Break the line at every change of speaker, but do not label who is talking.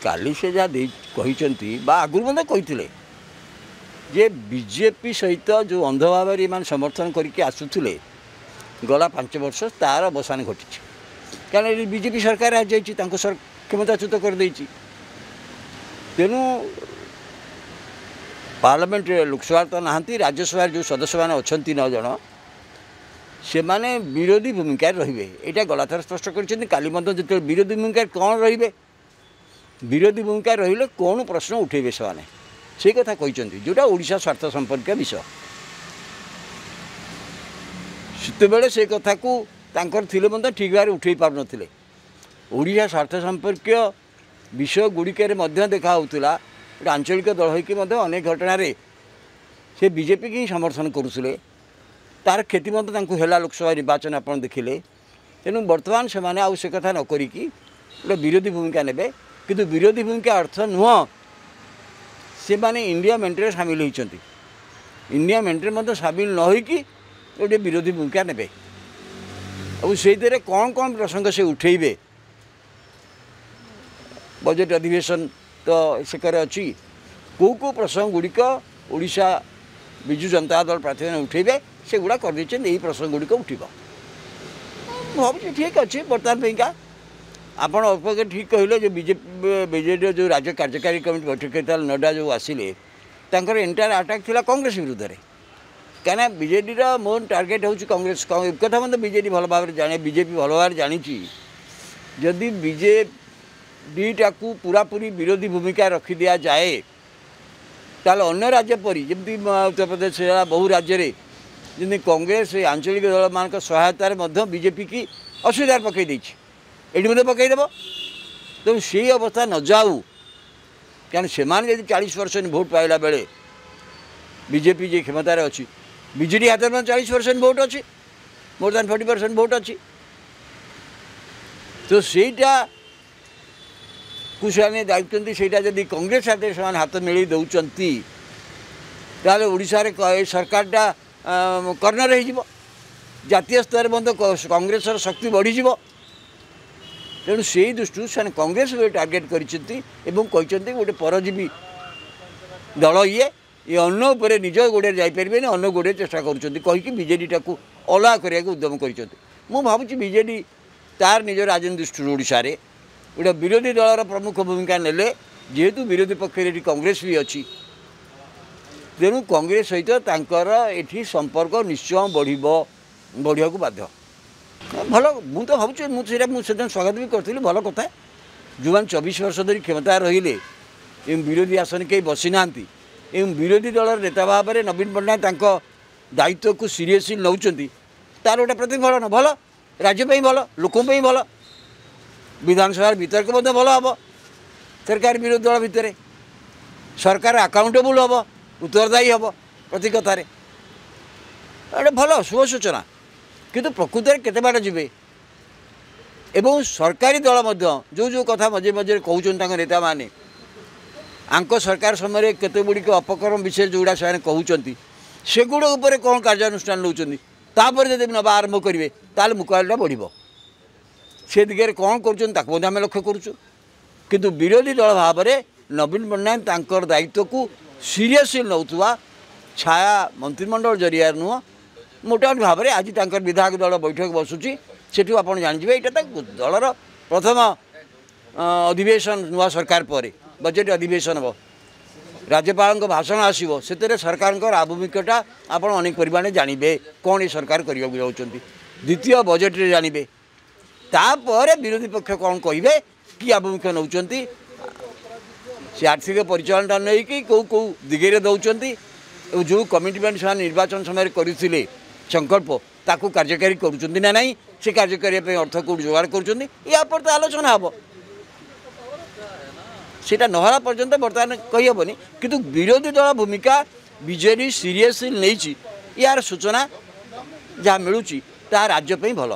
काली से जहाँ आगुरी मत कही जे बीजेपी सहित जो अंध भाव मान समर्थन करके आसुले गला 5 वर्ष तार अवसान घटी कारण बीजेपी सरकार आ जाइए क्षमताच्युत कर तेणु पार्लियामेंट लोकसभा तो नहांती राज्यसभा जो सदस्य मैंने अच्छा 9 जन से माने विरोधी भूमिका रहिबे एटा गलाथर स्पष्ट कर काली जो विरोधी भूमिका कौन रे विरोधी भूमिका रहिले कौन प्रश्न उठेबे से कथा कहते जोटा ओडिशा स्वार्थ संपर्क विषय से से कथा को थिले मत ठीक भाव उठे पार नथिले ओडिशा स्वार्थ संपर्क विषय गुड़िकर देखा होता आंचलिक दल होकर अनेक घटना से बीजेपी की समर्थन करुले तार क्षति है लोकसभा निर्वाचन आप देखिले तेणु बर्तमान से कथा न करी विरोधी भूमिका ने किंतु विरोधी भूमिका अर्थ नुह से माने इंडिया मेंटेन सामिल होती इंडिया मेंटेन सामिल न होगी गोटे विरोधी भूमिका ने से कौन कौन प्रसंग से उठेबे बजेट अधिवेशन तो सेकर अच्छी कौ प्रसंग गुड़िक ओडिशा विजु जनता दल प्रार्थी मैंने उठेबे से गुड़ा कर यही प्रसंग गुड़िक उठब भावी ठीक अच्छे बर्तमान का आपण अल्पके ठीक कहले जो बीजेडी जो राज्य कार्यकारी कमिटी बैठक नड्डा जो आसिले तांकर एंटायर अटैक थिला कांग्रेस विरुद्ध में कहीं बीजेडी मोन टार्गेट हूँ कांग्रेस एक कथा मतलब बीजेडी भल भाव जाने बीजेपी भल भाव जानी जदि बीजेडीटा को पूरा पूरी विरोधी भूमिका रखी दि जाए ताल अन्य राज्य परी जमी उत्तर प्रदेश बहु राज्य में जमी कांग्रेस आंचलिक दल मान सहायतार बीजेपी की असुविधा पकई ये मत पकईदेव तेणु से अवस्था न जाऊ कारण से 40% भोट पाइला बेले बीजेपी जी क्षमतार अच्छी बीजेडी हाथ में 40% भोट अच्छी मोर दैन 40% भोट अच्छी तो सेटा कुछ दायित्व से कांग्रेस हाथ से हाथ मिल दौरान ताले ओडिशा रे सरकारटा कर्णर हो जातीय स्तर में कांग्रेस शक्ति बढ़ीज तेणु से दृष्टि से कांग्रेस टार्गेट करते गोटे परजीवी दल ये अन्न उपर निज गोड़े जापर अन्न गोड़े चेष्टा करी बीजेडीटा को अलग करने उद्यम कर भावुँ बीजेडी तार निज राजनीति दृष्टि ओडिशा रे गोटे विरोधी दलर प्रमुख भूमिका नेले जेहेतु विरोधी पक्ष कांग्रेस भी अच्छी तेणु कांग्रेस सहित ये संपर्क निश्चय बढ़िया को बाध्य भल मुझे भावुँ मुझे स्वागत भी करी भल कथा जो मैंने 24 वर्ष धरी क्षमता रहिले एवं विरोधी आसन कहीं बसी ना एवं विरोधी दल नेता भाव में नवीन पट्टनायक दायित्व को सीरीयसली नौ तार गोटे प्रतिफलन भल राज्यपाई भल लोकों भल विधानसभा वितर्क भल हम सरकार विरोधी दल भितर सरकार अकाउंटेबल हम उत्तरदायी हम प्रति कथार गोटे भल शुभ सूचना किंतु प्रकृत में केते बाट जीवे एवं सरकारी दल जो जो कथा मझे मझे कहते नेता माने आंक सरकार समय केते गुड़िक अपकर्म विषय जोड़ा से कहते सेगुड़ा उपर कौन कार्यानुष्ठान नौकर जब नवा आरंभ करेंगे ताल मुकाबला बढ़ से दिगरे कौन करें लक्ष्य करुँ किंतु विरोधी दल भाव में नवीन पट्टनायक दायित्व को सीरीयसली नौथुआ छाया मंत्रिमंडल जरिया नुह मोटामोटी भाव में आज विधायक दल बैठक बसुची सेठू आप जानिए यहाँ दलर प्रथम अधिवेशन नुआ सरकार पर बजेट अधिवेशन हम राज्यपाल भाषण आसो से सरकार आभिमुख्यता आप अनेक परिमाण जानवे कौन ये सरकार करने जाऊँच द्वितीय बजेट रे जानवे तापर विरोधी पक्ष कौन कहे कि आभिमुख्य नौ आर्थिक परिचालना नहीं कौ कौ दिगरे दौरान जो कमिटमेंट से निर्वाचन समय करते संकल्प ताकू कार्यकारी करुँच ना नहीं से कार्यकारी अर्थ को जोगाड़ कर आलोचना हम सेटा नहला पर्यंत बर्तमान कहीहबनी किंतु विरोधी दल भूमिका बीजेडी सीरीयसली नहीं यार सूचना जहाँ मिलूँ ता राज्यपाई भल।